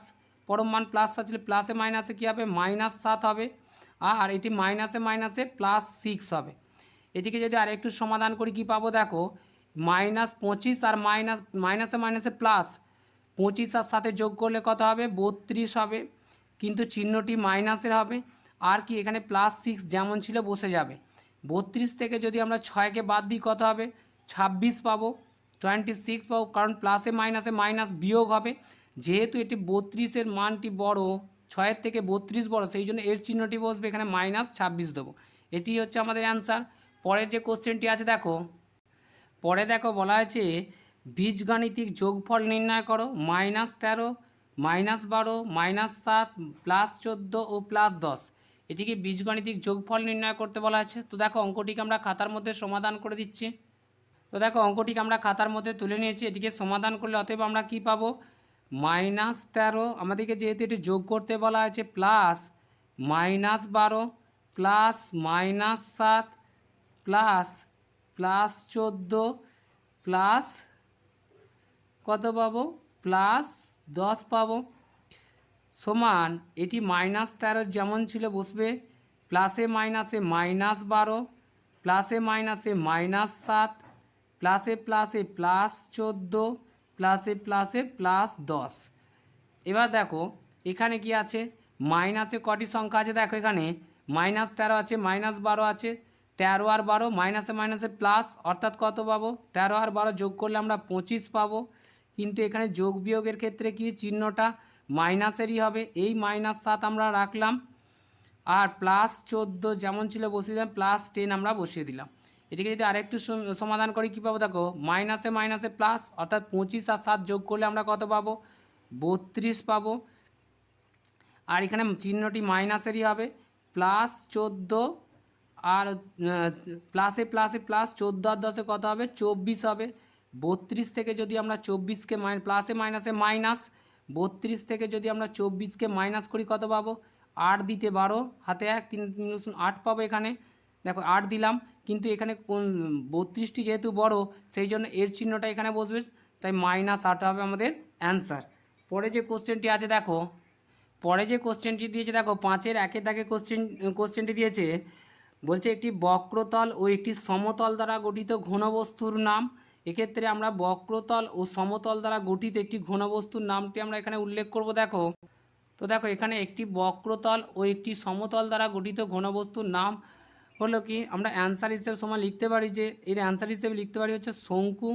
পরম মান +7 ছিল, প্লাসে মাইনাসে কী হবে -7 হবে, আর এটি মাইনাসে মাইনাসে +6 হবে। এটিকে যদি আর একটু সমাধান করি কী পাবো দেখো, -25 আর মাইনাসে মাইনাসে প্লাস, 25 আর সাথে যোগ করলে কত হবে 32 হবে, কিন্তু চিহ্নটি মাইনাসের হবে। আর কি এখানে +6 যেমন ছিল বসে যাবে। 32 থেকে যদি আমরা 6কে বাদ দিই কত হবে 26 পাবো, 26 পাবো, কারণ প্লাসে মাইনাসে মাইনাস বিয়োগ হবে। যেহেতু এটি 32-এর মানটি বড়, 6-এর থেকে 32 বড়, সেই জন্য এর চিহ্নটি বসবে এখানে -26 দেবো। এটি হচ্ছে আমাদের অ্যান্সার। পরের যে কোশ্চেনটি আছে দেখো, পরে দেখো বলা আছে বীজগাণিতিক যোগফল নির্ণয় করো, -13, -12, -7, +14 ও +10, এটিকে বীজগাণিতিক যোগফল নির্ণয় করতে বলা আছে। তো দেখো অঙ্কটিকে আমরা খাতার মধ্যে সমাধান করে দিচ্ছি। তো দেখো অঙ্কটিকে আমরা খাতার মধ্যে তুলে নিয়েছি, এটিকে সমাধান করলে অতএব আমরা কি পাবো -13, আমাদেরকে যেহেতু এটি যোগ করতে বলা আছে, প্লাস -12 প্লাস -7 প্লাস +14 প্লাস কত পাবো +10 পাবো, সমান এটি -13 যেমন ছিল বসবে, প্লাসে মাইনাসে -12, প্লাসে মাইনাসে -7, প্লাসে প্লাসে +14, প্লাসে প্লাসে +10। এবার দেখো এখানে কি আছে, মাইনাসে কটি সংখ্যা আছে দেখো, এখানে -13 আছে, -12 আছে, 13 আর 12, মাইনাসে মাইনাসে প্লাস, অর্থাৎ কত পাবো 13 আর 12 যোগ করলে আমরা 25 পাবো। কিন্তু এখানে যোগ বিয়োগের ক্ষেত্রে কি চিহ্নটা মাইনাসেরই হবে, এই -7 আমরা রাখলাম, আর +14 যেমন ছিল বসিয়ে দিলাম, +10 আমরা বসিয়ে দিলাম। এটিকে যদি আরেকটু সমাধান করি কী পাবো দেখো, মাইনাসে মাইনাসে প্লাস, অর্থাৎ 25 আর 7 যোগ করলে আমরা কত পাবো 32 পাবো। আর এখানে চিহ্নটি মাইনাসেরই হবে, +14 আর প্লাসে প্লাসে প্লাস 14 আর 10 কত হবে 24 হবে। 32 থেকে যদি আমরা 24কে প্লাসে মাইনাসে মাইনাস, 32 থেকে যদি আমরা 24কে মাইনাস করি কত পাবো 8 দিতে 12, হাতে 1, 3 8 পাবো। এখানে দেখো 8 দিলাম, কিন্তু এখানে কোন 32টি যেহেতু বড় সেই জন্য এর চিহ্নটা এখানে বসবে, তাই -8 হবে আমাদের অ্যান্সার। পরে যে কোশ্চেনটি আছে দেখো, পরে যে কোশ্চেনটি দিয়েছে দেখো 5-এর 1-এর দাগে কোশ্চেনটি দিয়েছে, বলছে একটি বক্রতল ও একটি সমতল দ্বারা গঠিত ঘনবস্তুর নাম। এক্ষেত্রে আমরা বক্রতল ও সমতল দ্বারা গঠিত একটি ঘনবস্তুর নামটি আমরা এখানে উল্লেখ করব দেখো। তো দেখো এখানে একটি বক্রতল ও একটি সমতল দ্বারা গঠিত ঘনবস্তুর নাম হলো কি, আমরা অ্যান্সার হিসেবে সময় লিখতে পারি যে এর অ্যান্সার হিসেবে লিখতে পারি হচ্ছে শঙ্কু।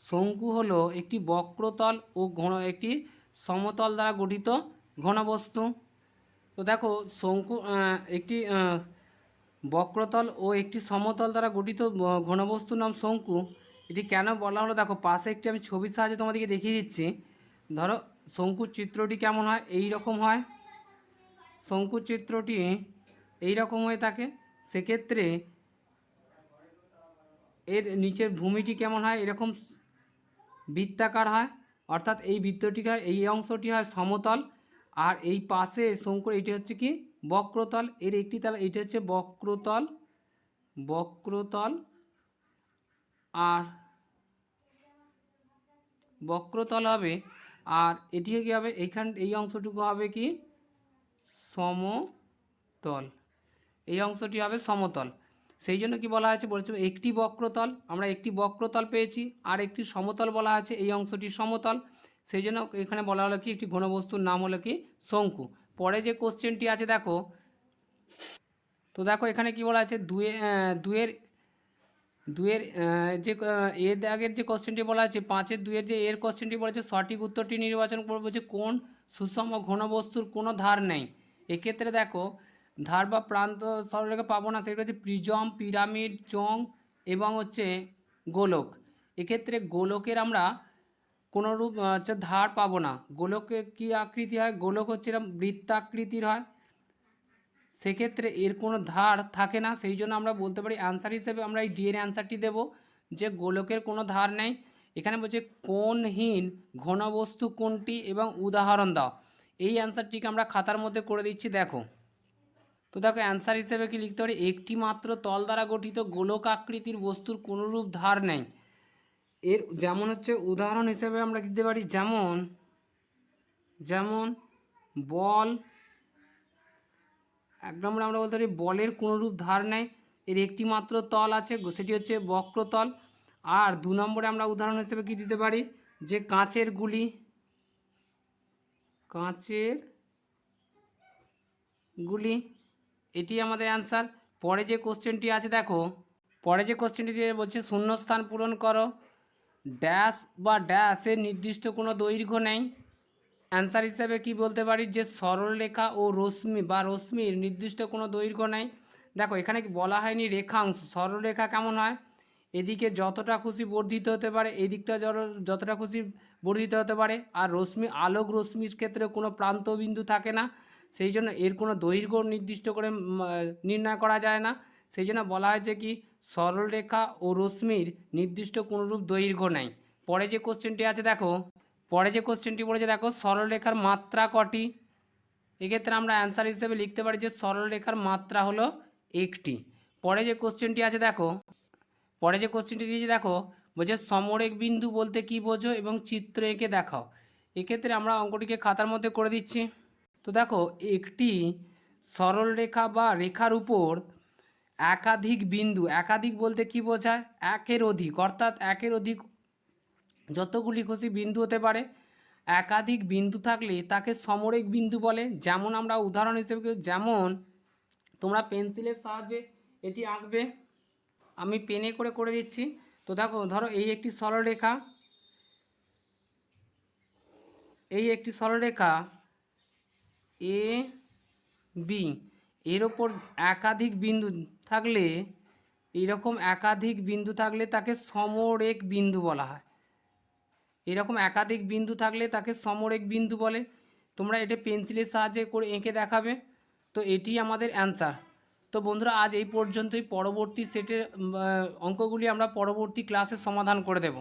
শঙ্কু হলো একটি বক্রতল ও একটি সমতল দ্বারা গঠিত ঘনবস্তু। তো দেখো শঙ্কু একটি বক্রতল ও একটি সমতল দ্বারা গঠিত ঘনবস্তুর নাম শঙ্কু। এটি কেন বলা হলো দেখো, পাশে একটি আমি ছবির সাহায্যে তোমাদেরকে দেখিয়ে দিচ্ছি। ধরো শঙ্কুর চিত্রটি কেমন হয়, এই রকম হয়, শঙ্কুর চিত্রটি এই রকম হয়ে থাকে। সেক্ষেত্রে এর নিচের ভূমিটি কেমন হয়, এরকম বৃত্তাকার হয়, অর্থাৎ এই বৃত্তটি হয়, এই অংশটি হয় সমতল, আর এই পাশে শঙ্কুর এটি হচ্ছে কি বক্রতল। এর একটি তাল এটি হচ্ছে বক্রতল, বক্রতল, আর বক্রতল হবে, আর এটি কি হবে এইখান এই অংশটুকু হবে কি সমতল, এই অংশটি হবে সমতল। সেই জন্য কি বলা হয়েছে বলছে একটি বক্রতল, আমরা একটি বক্রতল পেয়েছি, আর একটি সমতল বলা আছে, এই অংশটি সমতল। সেই জন্য এখানে বলা হলো কি একটি ঘনবস্তুর নাম হলো কি শঙ্কু। পরে যে কোশ্চেনটি আছে দেখো, তো দেখো এখানে কি বলা আছে দুয়ের যে এর আগের যে কোশ্চেনটি বলা আছে 5-এর 2-এর যে এর কোশ্চেনটি বলেছে সঠিক উত্তরটি নির্বাচন করবো যে কোন সুষম ঘনবস্তুর কোনো ধার নেই। এক্ষেত্রে দেখো ধার বা প্রান্ত সরলরেখা পাবো না, সেগুলো হচ্ছে প্রিজম, পিরামিড, চোঙ এবং হচ্ছে গোলক। এক্ষেত্রে গোলকের আমরা কোনোরূপ হচ্ছে ধার পাবো না। গোলকে কী আকৃতি হয়, গোলক হচ্ছে এরকম বৃত্তাকৃতির হয়, সেক্ষেত্রে এর কোনো ধার থাকে না। সেই জন্য আমরা বলতে পারি অ্যান্সার হিসেবে আমরা এই ডি এর অ্যান্সারটি দেব যে গোলকের কোনো ধার নেই। এখানে বলছে কোণহীন ঘনবস্তু কোনটি এবং উদাহরণ দাও। এই অ্যান্সারটিকে আমরা খাতার মধ্যে করে দিচ্ছি, দেখো। তো দেখো অ্যান্সার হিসেবে কি লিখতে পারি, একটি মাত্র তল দ্বারা গঠিত গোলক আকৃতির বস্তুর কোনোরূপ ধার নেই। এর যেমন হচ্ছে উদাহরণ হিসেবে আমরা দিতে পারি যেমন যেমন বল। 1 নম্বরে আমরা বলতে পারি বলের কোনোরূপ ধার নেই, এর একটি মাত্র তল আছে, সেটি হচ্ছে বক্রতল। আর 2 নম্বরে আমরা উদাহরণ হিসেবে কি দিতে পারি যে কাঁচের গুলি, কাঁচের গুলি, এটি আমাদের অ্যান্সার। পরে যে কোশ্চেনটি আছে দেখো, পরে যে কোশ্চেনটি বলছে শূন্যস্থান পূরণ করো, ড্যাশ বা ড্যাশের নির্দিষ্ট কোনো দৈর্ঘ্য নেই। অ্যান্সার হিসেবে কি বলতে পারি যে সরলরেখা ও রশ্মি বা রশ্মির নির্দিষ্ট কোনো দৈর্ঘ্য নেই। দেখো এখানে বলা হয়নি রেখাংশ, সরলরেখা কেমন হয়, এদিকে যতটা খুশি বর্ধিত হতে পারে, এদিকটা যতটা খুশি বর্ধিত হতে পারে। আর রশ্মি, আলোক রশ্মির ক্ষেত্রে কোনো প্রান্তবিন্দু থাকে না, সেই জন্য এর কোনো দৈর্ঘ্য নির্দিষ্ট করে নির্ণয় করা যায় না। সেই জন্য বলা হয়েছে কি সরলরেখা ও রশ্মির নির্দিষ্ট কোনোরূপ দৈর্ঘ্য নেই। পরে যে কোশ্চেনটি আছে দেখো, পরে যে কোশ্চেনটি পড়েছে দেখো সরলরেখার মাত্রা কটি। এক্ষেত্রে আমরা অ্যান্সার হিসেবে লিখতে পারি যে সরলরেখার মাত্রা হলো একটি। পরে যে কোশ্চেনটি আছে দেখো, পরে যে কোশ্চেনটি দিয়েছে দেখো বলছে সমরেখ বিন্দু বলতে কি বোঝো এবং চিত্র এঁকে দেখাও। এক্ষেত্রে আমরা অঙ্কটিকে খাতার মধ্যে করে দিচ্ছি। তো দেখো একটি সরলরেখা বা রেখার উপর একাধিক বিন্দু, একাধিক বলতে কি বোঝায়, একের অধিক, অর্থাৎ একের অধিক যতগুলি খুশি বিন্দু হতে পারে, একাধিক বিন্দু থাকলে তাকে সমরেখ বিন্দু বলে। যেমন আমরা উদাহরণ হিসেবে যেমন তোমরা পেন্সিলের সাহায্যে এটি আঁকবে, আমি পেনে করে দিচ্ছি। তো দেখো ধরো এই একটি সরলরেখা, এই একটি সরলরেখা এ বি, এর ওপর একাধিক বিন্দু থাকলে, এইরকম একাধিক বিন্দু থাকলে তাকে সমরেখ বিন্দু বলা হয়। এরকম একাধিক বিন্দু থাকলে তাকে সমরেখ বিন্দু বলে। তোমরা এটা পেন্সিলের সাহায্যে করে এঁকে দেখাবে। তো এটি আমাদের অ্যান্সার। তো বন্ধুরা আজ এই পর্যন্তই, পরবর্তী সেটের অঙ্কগুলি আমরা পরবর্তী ক্লাসে সমাধান করে দেব।